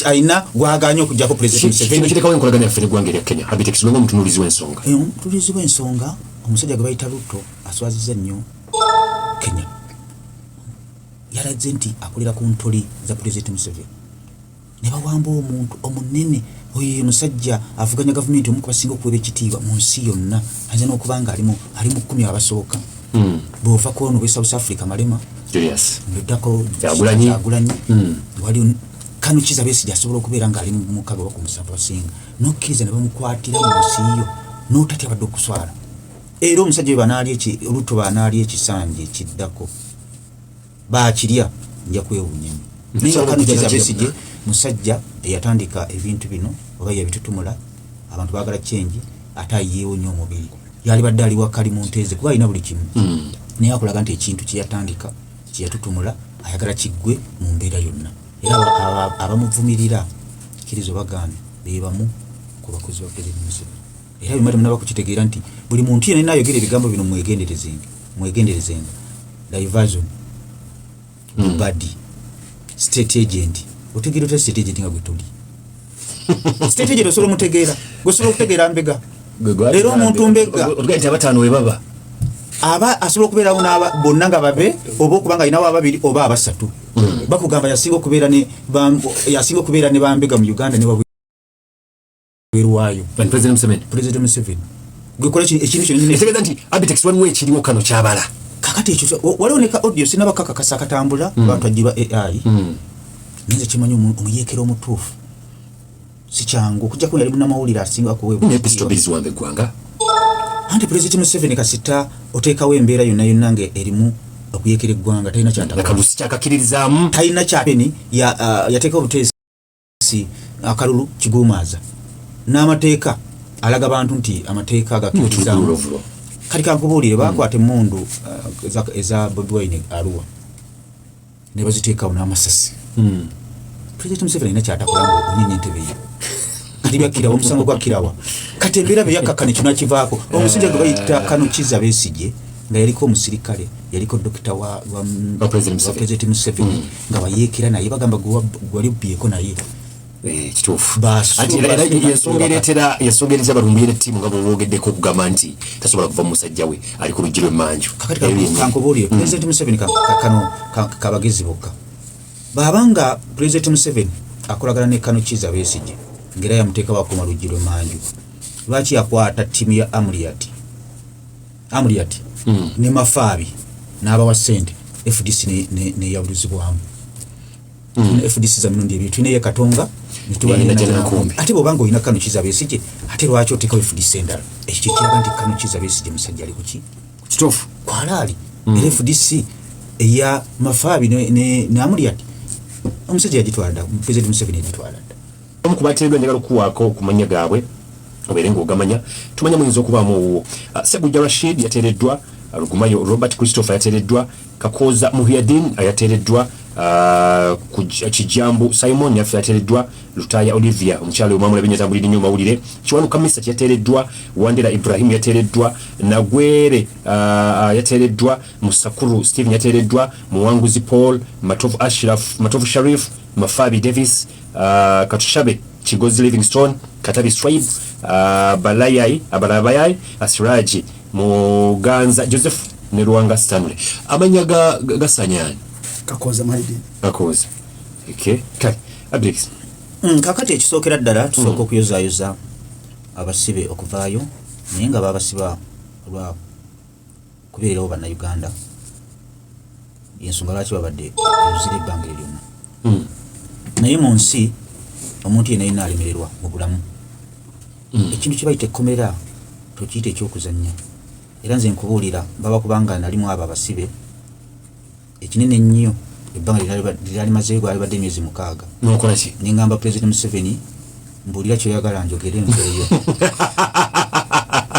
alina gwaganya okujjako President Museveni kitekawo enkolagana yaffe neggwanga erya Kenya Abitex lwenga omutunuulizi w'ensonga omutunuulizi w'ensonga omusajja gwe bayita Ruto aswazizza nnyo Kenya yalaze nti akolera ku ntoli za President Museveni ne bawamba omuntu omunene oyo musajja avuganya gavumenti omu kubasinga okuweba ekitiibwa mu nsi yonna ayinza n'okuba nga ali mu 10 abasooka bw'ova ku ono bwe South Africa Malema ndoddako Kyagulanyi wali Kano Kizza Besigye asobola okubeera ng'ali mu 6 oba ku 7 abasinga n'okkiriza ne bamukwatira mu nsi yo n'otatya badde okuswala era omusajja we banaali Ruto banaali ekisanja ekiddako baakirya nja kwewunyamu naye Kano Kizza Besigye musajja eyatandika ebintu bino oba yabitutumula abantu baagala change ate ayeewo nnyo omubiri yali badde ali wakali mu nteeze kuba alina buli kimu naye akulaga nti ekintu kyeyatandika kyeyatutumula ayagala kiggwe mu mbeera yonna era abamuvumirira kkirizo bagaana be bamu ku bakozi ba President Museveni era bimali munaba kukitegeera nti buli muntu yenna ayogera ebigambo bino mwegenderezenga diversion badi state agent otegeera otya state agent nga gwe tuli state agent osobola omutegeera gwe osobola okutegeera mbega leero omuntu mbega nti abataano we baba aba asobola okubeerawo n'aba bonna nga babe oba okuba nga alinawo ababiri oba abasatu bakugamba yasinga okubeera ne bambega mu Uganda ne wabweru waayo President Museveni gwe kola ekintu kyonna etegeeza nti Abitex waliwo ekiriwo Kano kyabala kakati ekyo waliwo ne ka audio sinaba kakakasa akatambula abantu agiba AI nze kimanyi omuyeekera omutuufu si kyangu okujja ku yali munnamawulire asinga kuwepistobilizi wambe eggwanga anti President Museveni kasita oteekawo embeera yonna yonna nga erimu okuyeekera eggwanga talina kyakalusi kyakakiririzaamu talina kyapeni yateekawo obuteesi akalulu kiguumaaza n'amateeka alaga bantu nti amateeka agakkiririzaamu kati kankubuulire bakwata emmundu eza Bobi Wine Arua ne baziteekawo n'amasasi President Museveni alina kyatakola ng'onyenya entebe ye ndibya kirawa omusango gwa kirawa katembera be yakakane kino kivaako omusajja gwe bayita Kano Kizza Besigye nga yaliko omusirikale yaliko dokita wa President Museveni nga bayeekera naye bagamba gwali byeko naye kituufu ati yasongeretera abalumbiire ttiimu nga bwogeddeko okugamba nti tasobola kuva musajja we ali ku luggi lw'emmanju kankobuulire President Museveni kano kabagezi bokka baabanga President Museveni akolagana ne Kano Kizza Besigye ngera yamuteeka wakoma luggi lw'emmanju lwaki yakwata ttiimu ya Amuriat ne Mafaabi n'abawa ssente FDC ne yabulizibwamu FDC za mirundi ebiri tulina ye Katonga ate bw'obanga olina Kano Kizza Besigye ate lwaki oteekawo FDC endala ekyo kiraga nti Kano Kizza Besigye musajja ali kuki kituufu kwalaali era FDC eya Mafaabi ne Amuriat omusajja yagitwala dda President Museveni yagitwala dda omu ku bateereddwa njagala okukuwaako ku mannya gaabwe obeere ng'ogamanya tumanya muyinza okubaamu owuwo Ssegujja Rashid yateereddwa Rugumayo Robert Christopher yateereddwa Kakooza Muhyiddin yateereddwa Kijambu Simon yateereddwa Lutaya Olivia omukyalo omwamula ebinyatambulira nnyo mawulire Kiwanu Kamisa yateereddwa Wandera Ibrahim yateereddwa Nagwere yateereddwa Musakuru Stephen yateereddwa Muwanguzi Paul Matovu Sharif Mafaabi Davis Katushabe Kigozi Livingstone Katabi Swaib Balabayai Asiraji Muganza Joseph ne Ruwanga Stanley amanya gasanyani Kakooza Muhyiddin Kakooza kale Abdix kakati ekisookera ddala tusooka okuyozaayoza abasibe okuvaayo naye nga babasiba olwa kubeerawo bannayuganda yensonga lwaki babadde oluzira ebbanga lyonna naye mu nsi omuntu yenna yenna alemererwa mu bulamu ekintu kye bayita ekkomera tokiyita ekyokuzannya era nze nkubuulira baba kubanga nalimu abo abasibe ekinene ennyo ebbanga lyali mazeyo gwalibadde emyezi 6 nokola ki ningamba President Museveni mbuulira kyoyagala njogere nfeeyo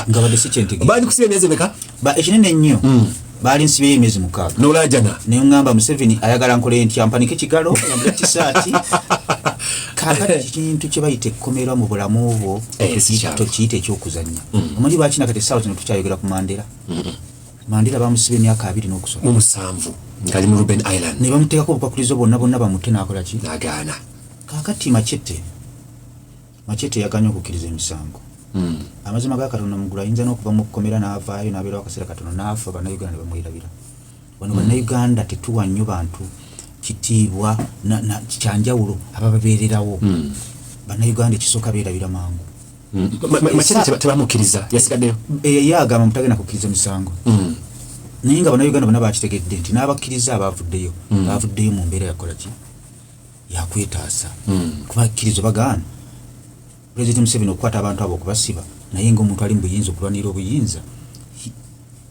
nga badde si kyentegera bali kusiba emyezi meka ekinene ennyo baali nsibeyo emyezi 6 nolajana naye ngamba Museveni ayagala nkole nti ampanike kigalo yambula kisaati kakati ekintu kye bayita ekkomera mu bulamu obwo tokiyita ekyokuzannya omanyi lwaki nakati essaawa zino tukyayogera ku Mandela bamusiba emyaka 2 n'okusola mu 7 ngali mu Ruben Island ne bamuteekako obukwakkulizo bonna bamute n'akola ki n'agaana kakati Machete yaganya okukkiriza emisango amazima ga Katonda mugula ayinza n'okuva mu kkomera n'avaayo n'abeerawo akaseera katono n'afa bannayuganda ne bamwerabira wano bannayuganda tetuwa nnyo bantu kitiibwa kyanjawulo abababeererawo bannayuganda ekisooka beerabira mangu Machete tebamukkiriza yasigaddeyo ye agamba mutagenda kukkiriza misango naye nga bannayuganda bonna bakitegedde nti n'abakkiriza abavuddeyo mu mbeera yakola ki yakwetaasa kuba kkirizo bagaana President Museveni okukwata abantu abo okubasiba naye ng'omuntu ali mu buyinza okulwanira obuyinza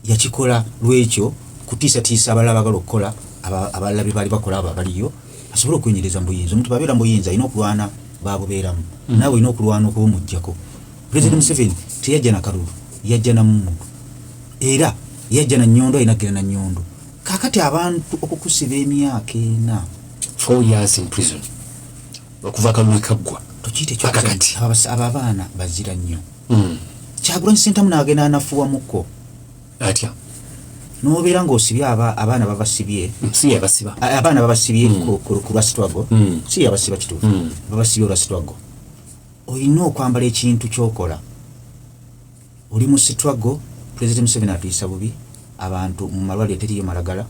yakikola lwekyo kutiisatiisa abalala bagala okukola abalala be baali bakola abo abaliyo asobole okwenyereza mu buyinza omuntu babeera mu buyinza alina okulwana babubeeramu naawe olina okulwana okuba omuggyako President Museveni teyajja na kalulu yajja na mmundu era yajja na nnyondo ayinagira na nnyondo kakati abantu okukusiba emyaka 4 years in prison okuva kalulu kaggwa tukiyite kyakati abo abaana bazira nnyo Kyagulanyi Ssentamu n'agenda anafuwamuko atya n'obeera ng'osibye abaana babasibye si yabasiba abaana babasibye ku lwasitwago si yabasiba kituufu babasibye olwasitwago olina okwambala ekintu kyokola oli mu sitwago President Museveni atuyisa bubi abantu mu malwaliro teriyo malagala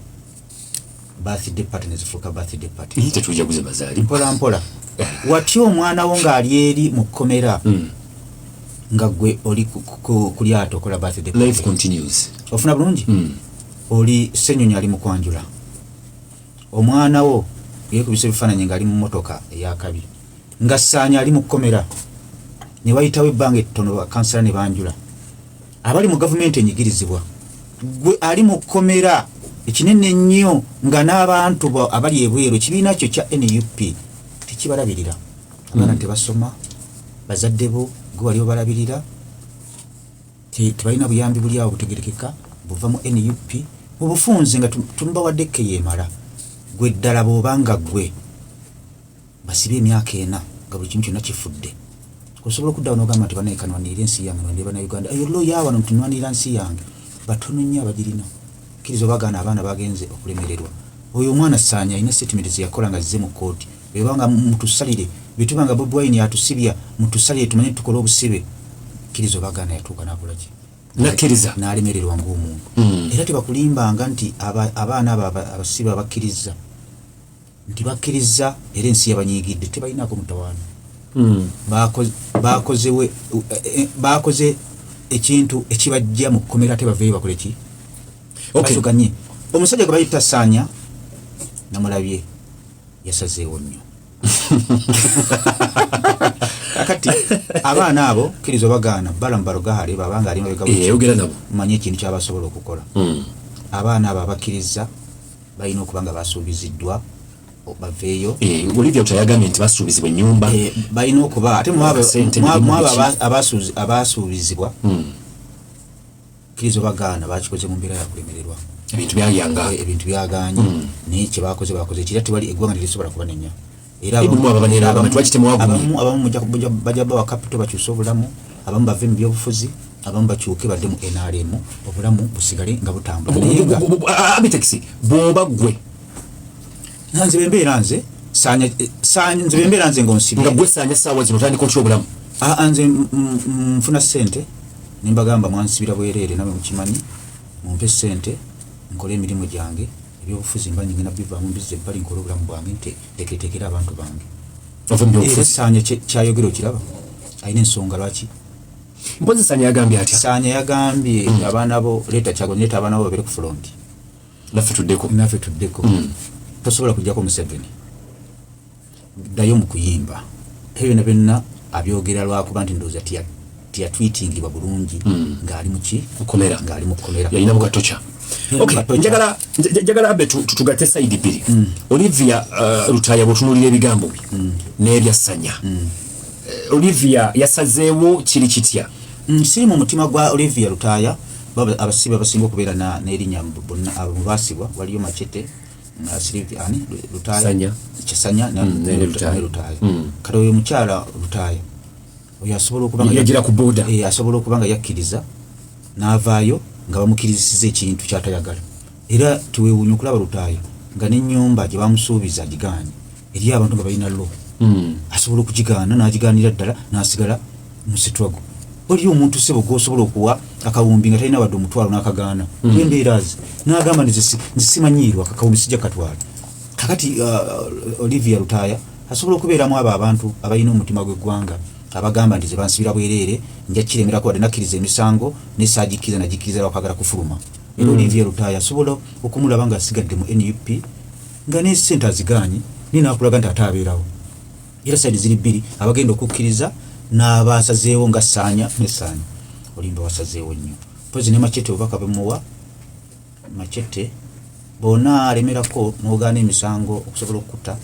birthday party nezifuuka birthday party tetujja kuze bazaali mpola watyo omwana wo ng'ali eri mu kkomera nga gwe oli ku lyato okola birthday party life continues ofuna bulungi oli Ssenyonyi ali mu kwanjula omwana wo yeekubisa ebifaananyi ng'ali mu motoka eyakabiri nga Ssaanya ali mu kkomera ne wayitawo ebbanga ettono bakansala ne banjula abali mu gavumenti enyigirizibwa gwe ali mu kkomera ekinene ennyo nga n'abantu abali ebweru ekibiina kyo kya NUP tekibalabirira abaana tebasoma bazadde bo gwe wali obalabirira tebalina buyambi buli awo butegerekeka buva mu NUP obufunze nga tumubawadde keyeemala gwe ddala bw'obanga gwe basibe emyaka 4 nga buli kimu kyonna kifudde Kusobola kudda onogamba nti bana ekanwanira ensi yange ndi bana Uganda ayo lo yawa ntunwanira nsi yange batono nnyo abagirina kirizo bagana abaana bagenze okulemererwa oyo omwana Sanya ina statement yakola nga zize mu kooti bebanga mutusalire bitubanga Bobi Wine atusibya mutusalire tumanye tukola obusibe kirizo bagana yatuuka nakolaki nakiriza nalemererwa ng'omuntu era tebakulimbanga nti abaana abasibe abakkiriza nti bakkiriza era ensi yabanyigidde tebalinaako mutawaana bakoze ekintu ekibajja mu kkomera tebaveeyo bakole ki basukanye omusajja gwe bayita Sanya namulabye yasazeewo nnyo kakati abaana abo kirizo bagaana balambalo gahali babanga ali mabega yogera nabo manye ekintu kyabasobola okukola abaana abo abakkiriza balina okubanga basuubiziddwa baveeyo Olivia utayagambye nti basuubizibwa ennyumba balina okuba ate mu abasuubizibwa kirizo bagaana bakikoze mu mbeera yakulemererwa ebintu byaganye naye kye bakoze ekira tewali eggwanga terisobola kubanenya era abamu bajja bawa kapito bakyusa obulamu abamu bave mu byobufuzi abamu bakyuke badde mu NRM obulamu busigale nga butambula abitekisi bw'oba ggwe nze bembeera nze nze bembeera nze ng'onsibye nga gwe Sanya ssaawa zino otandika otya obulamu nze nfuna ssente nimbagamba mwansibira bwereere nawe mukimanyi mumpe ssente nkole emirimu gyange ebyobufuzi mba nyingina bivaamu mbizze ebbali nkole obulamu bwange nteeketeekera abantu bange era Sanya kyayogera okiraba alina ensonga lwaki mpozi Sanya yagambye atya Sanya yagambye abaana bo leeta Kyagulanyi leeta abaana bo babere ku front naffe tuddeko tosobola kujjako Museveni ddayo mu kuyimba ebyo byonna abyogera lwakuba nti ndowooza tiyatwitingibwa bulungi ng'ali muki ng'ali mu kkomera yalina mukatocha njagala abe tugatte sayidi bbiri Olivia Lutaya bw'otunuulira ebigambo bye n'ebya Sanya Olivia yasazeewo kiri kitya siri mu mutima gwa Olivia Lutaya abasibe abasinga okubeera n'erinnya mu baasibwa waliyo Machete Lutaya Sanya ne Lutaya kati oyo mukyala Lutaya oyo asobola okubanga yagira ku boda asobola okubanga yakkiriza n'avaayo nga bamukkiriziza ekintu kyatayagala era tiweewuunya okulaba Lutaya nga n'ennyumba gye bamusuubiza agigaanye eri abantu nga balina lo asobola okugigaana n'agigaanira ddala n'asigala mu sitwago oli omuntu sebo gw'osobola okuwa akawumbi nga talina wadde omutwalo n'akagaana embeera ze n'agamba nzisimanyiirwa akawumbi sijja katwala kakati Olivia Lutaya asobola okubeeramu abo abantu abalina omutima gw'eggwanga abagamba nti ze bansibira bwereere nja kiremerako wadde nakkiriza emisango nesaagikiriza nagikiriza lwakwagala kufuluma era Olivia Lutaya asobola okumulaba nga asigadde mu NUP nga n'essente azigaanye ninaakulaga nti ate abeerawo era saidi ziri bbiri abagenda okukkiriza n'abasazeewo nga Sanya ne Sanya olimba wasazeewo nnyo pozi ne Machete obubaka bemuwa Machete bona alemerako n'ogaana emisango okusobola okutta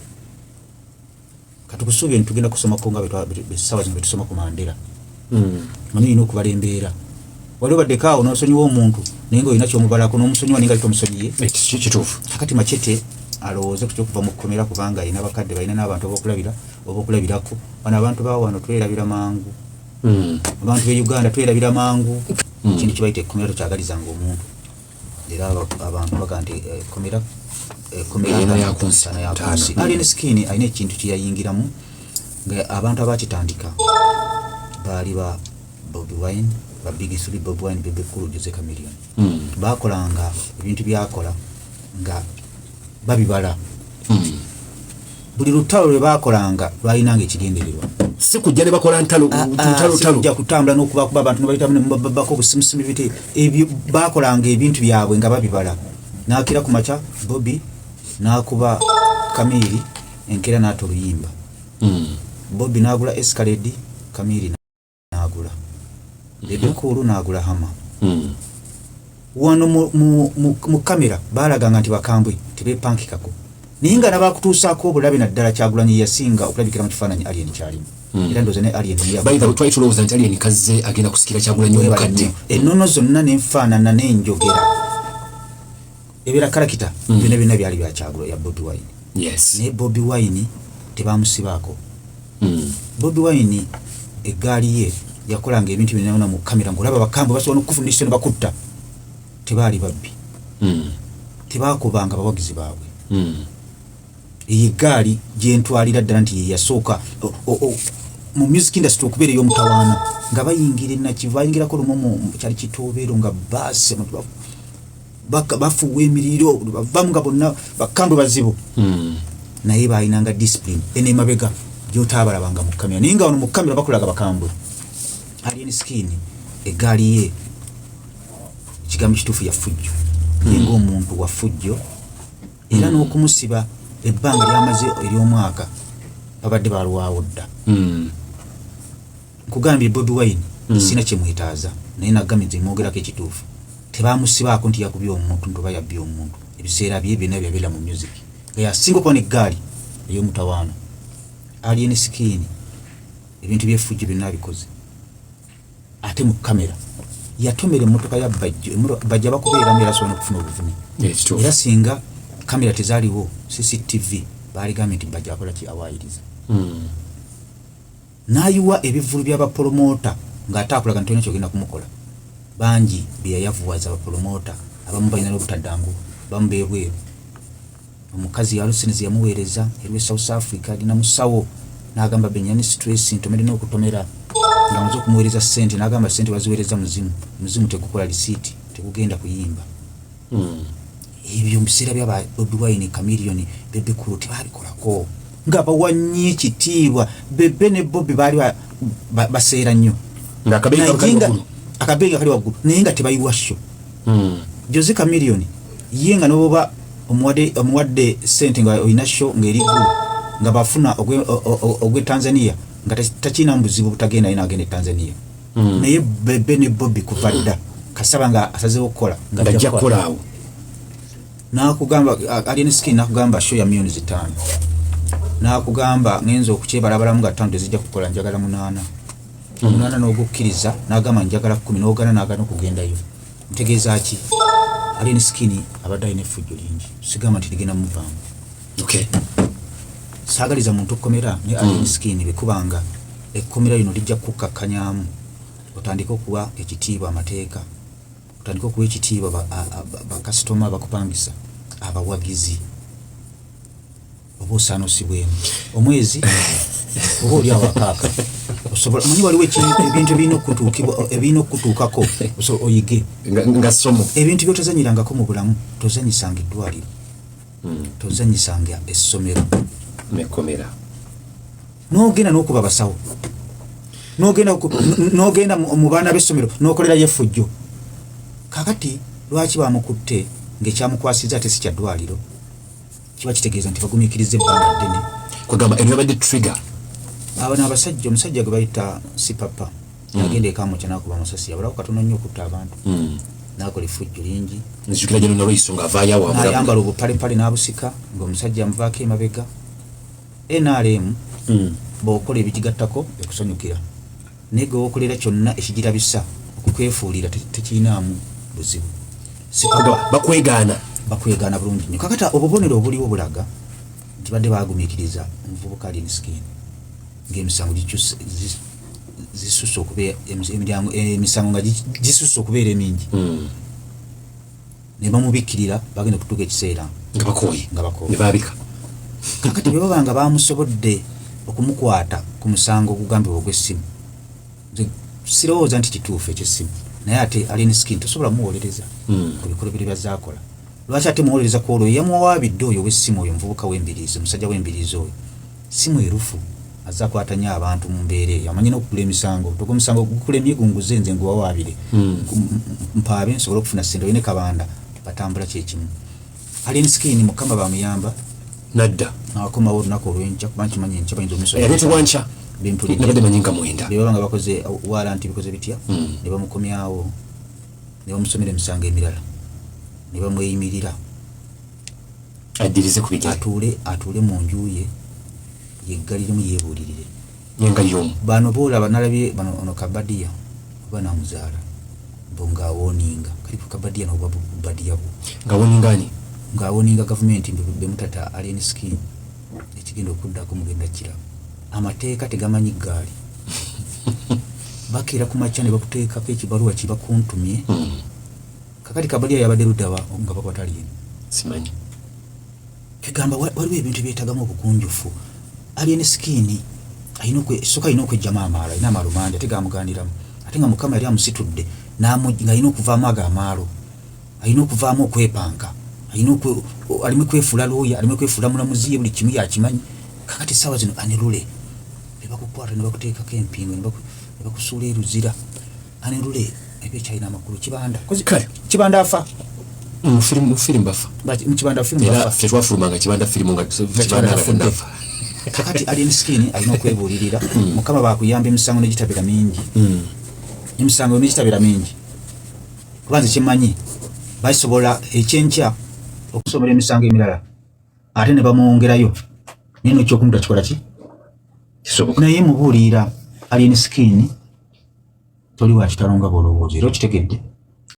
katukusuubye ntugenda kusomako nga ssaawa zino betusoma ku Mandela manyi olina okubala embeera waliwo baddekaawo n'osonyiwa omuntu naye nga olina kyomubalako n'omusonyiwa naye nga tomusonyiye kituufu kakati Machete alowooze ku kyokuva mu kkomera kubanga alina bakadde balina n'abantu obokulabirako bano abantu bawano twerabira mangu abantu be Uganda twerabira mangu kintu kibayita ekkomera tokyagalizanga omuntu era abantu baga nti ekkomera alina sikini alina ekintu kyeyayingiramu nga abantu abakitandika baali ba Bobi Wine ba Big Three Bobi Wine Bebe Cool Jose Chameleone bakolanga ebintu byakola nga babibala buli lutalo lwe bakolanga lwalinanga ekigendererwa si kujja ne bakola ntalo kujja kutambula n'okubakuba abantu nebayitamu okusimusima ebite ebyo bakolanga ebintu byabwe nga babibala n'akira ku maca Bobi n'akuba Kamiri enkera n'ata oluyimba Bobi n'agula Escalade Kamiri n'agula Bebe Cool n'agula Hama wano mu kamera balaganga nti bakambwe tebepankikako naye nga nabakutuusaako obulabe naddala Kyagulanyi yasinga okulabikira mu kifaananyi alien kyalimu era ndowooza ne alien twali tulowooza nti alien kazze agenda kusikira Kyagulanyi omukadde ennono zonna n'enfaanana n'enjogera ebeera kalakita byonna byonna byali bya Kyagulanyi ya Bobi Wine naye Bobi Wine tebamusibaako Bobi Wine eggaali ye yakolanga ebintu binona mu kamera ngolaba bakambo basobola okufundisa ne bakutta tebaali babbi tebakubanga bawagizi baabwe eggaali gyentwalira ddala nti yasooka mu music industry okubeera ey'omutawaana nga bayingira enakiva bayingirako lumu kyali kitobeero nga baasi bafuwa emiriro bavamu nga bonna bakambwe bazibu naye baayinanga discipline ene mabega gyotaabalabanga mu kamera naye nga wano mu kamera bakulaga bakambwe Alien Skin eggaali ye ekigambo kituufu ya fujjo ye ng'omuntu wa fujjo era n'okumusiba ebbanga lyamaze ery'omwaka babadde balwawo dda nkugambye Bobi Wine sina kyemwetaaza naye nagambye mwogerako ekituufu tebamusibaako nti yakubye omuntu nti oba yabbye omuntu ebiseera bye byonna byabeera mu music yasinga okubona eggaali ey'omutawaana Alien Skin ebintu byefujjo byonna bikoze ate mu kamera yatomera emmotoka ya bajja bakubeeramu era asobola okufuna obuvune era singa kamera tezaaliwo CCTV baaligambye nti bajja bakola ki awaayiriza n'ayiwa ebivulu by'abapromota ng'ate akulaga nti olina kyogenda kumukola bangi beyayavuwaza abapromota abamu balina n'obutaddangu bamu beebweru omukazi yalusenezi yamuweereza eriwe South Africa alina musawo n'agamba benyani stress ntomere n'okutomera nga nzo kumuweereza ssente n'agamba ssente baziweereza muzimu tegukola lisiiti tegugenda kuyimba ebyo mubiseera byaba Bobi Wine Chameleone Bebe Cool tebalikolako nga bawanyi ekitiibwa Bebe ne Bobi baali baseera nnyo akabenga kali waggulu naye nga tebayiwa sho Jose Chameleone ye nga noboba omuwadde ssente nga olina sho ng'eri ggulu nga bafuna ogwe Tanzania nga takina mbuzibu butagenda ina agende Tanzania naye Bebe ne Bobi kuva dda kasaba nga asazeewo okukola nga ajja kukola awo nakugamba Alien Skin nakugamba show ya millions 5 nakugamba ngenzo okukyebalaabalamu nga 5 tezijja kukola njagala 8 n'ogukkiriza n'agamba njagala 10 n'ogana n'agana okugendayo ntegeeza ki Alien Skin abadde alina effujjo lingi sigamba nti ligenda muvaamu saagaliza muntu okukomera ne Alien Skin bekubanga ekkomera lino lijja kukakkanyamu otandika okuwa ekitiibwa amateeka otandika okuwa ekitiibwa bakasitoma bakupangisa abawagizi oba osaanosibwemu omwezi oba oli awakaaka osobola manyi waliwo ebintu ebirina okutuukako oyige nga somo ebintu byotozanyirangako mu bulamu tozanyisanga eddwaliro tozanyisanga essomero nekomera n'ogenda n'okuba basawo n'ogenda mu baana b'essomero n'okolerayo effujjo kakati lwaki bamukutte ng'ekyamukwasiza ate si kya ddwaliro kiba kitegeeza nti bagumiikiriza ebbanga ddene kwegamba eno yabadde trigger abo n'abasajja omusajja gwe bayita Sipapa yagenda ekaamuca n'akuba amasasi yabulawo katono nnyo okutta abantu n'akola effujjo lingi nzijukira jeno nalweiso ng'avaayo awo n'ayambala obupalepale n'abusika ng'omusajja amuvaako emabega NRM bw'okola ebigigattako ekusanyukira naye gwe wokolera kyonna ekigirabisa okukwefuulira tekiinaamu buzibu bakwegaana bulungi nnyo kakata obubonero obuliwo bulaga nti badde bagumiikiriza omuvubuka Alien Skin ng'emisango zisusse okubeera emisango nga gisusse okubeera emingi ne bamubikkirira bagenda okutuuka ekiseera nga bakooye ne baabika kakati bwe baba nga bamusobodde okumukwata ku musango ogugambibwa ogw'essimu sirowooza nti kituufu eky'essimu naye ate Alien Skin tosobola muwolereza ku bikolobero byazaakola lwaki ate muwolereza ku olwo yamuwaabidde oyo w'essimu oyo omuvubuka w'embiriizi omusajja w'embiriizi oyo simu erufu azakwatanya abantu mu mbeera eyo amanyi n'okugula emisango toga omusango gukula emyegunguze nze nguwawaabire mpaabe nsobole okufuna ssente olina kabanda batambula kyekimu Alien Skin Mukama bamuyamba nadda nakomawo olunaku olw'enkya kuba nkimanyi enkya bayinza omusobola yaletebwa nkya nabadde manyi nga mwenda bye baba nga bakoze walanti bikoze bitya ne bamukomyawo ne bamusomera emisango emirala ne bamweyimirira addirize ku bigere atuule mu nju ye yeggaliremu yeebuulirire nyenga y'omu bano boolaba nalabye bano ono Kabadiya oba namuzaala bo ng'awooninga kalipo Kabadiya noba Badiya bo ng'awooningaani ng'awooninga gavumenti bemutata Alien Skin ekigenda okuddako mugenda kiraba amateeka tegamanyi gaali bakira ku makya ne bakuteekako ekibaluwa kibakuntumye kakati Kabalya yabadde luddawa nga bakwatali simanyi kigamba waliwo ebintu byetagamu obukunjufu Alien Skin ayina okwejjamu amaalo ayina amaalo mangi ate gamugaaniramu ate nga Mukama yali amusitudde nga ayina okuvaamu ago amaalo ayina okuvaamu okwepanga alimu kwefuula looya alimu kwefuula mulamuzi ye buli kimu yakimanyi kakati essaawa zino Anirule bebakukwata ne bakuteekako empingo ne bakusuula eruzira Anirule ebyo kyalina amakulu kibanda afa film bafa mukibanda film bafa twafulumanga kibanda film nga ndafa kakati Alien Skin alina okwebuulirira Mukama bakuyamba emisango negitabira mingi emisango negitabira mingi kubanze kimanyi basobola ekyenkya okusomera emisango emirala ate ne bamwongerayo nino kyokumuta kikola ki kisoboka naye mubuulira Alien Skin toli wa kitalo nga bw'olowooza era okitegedde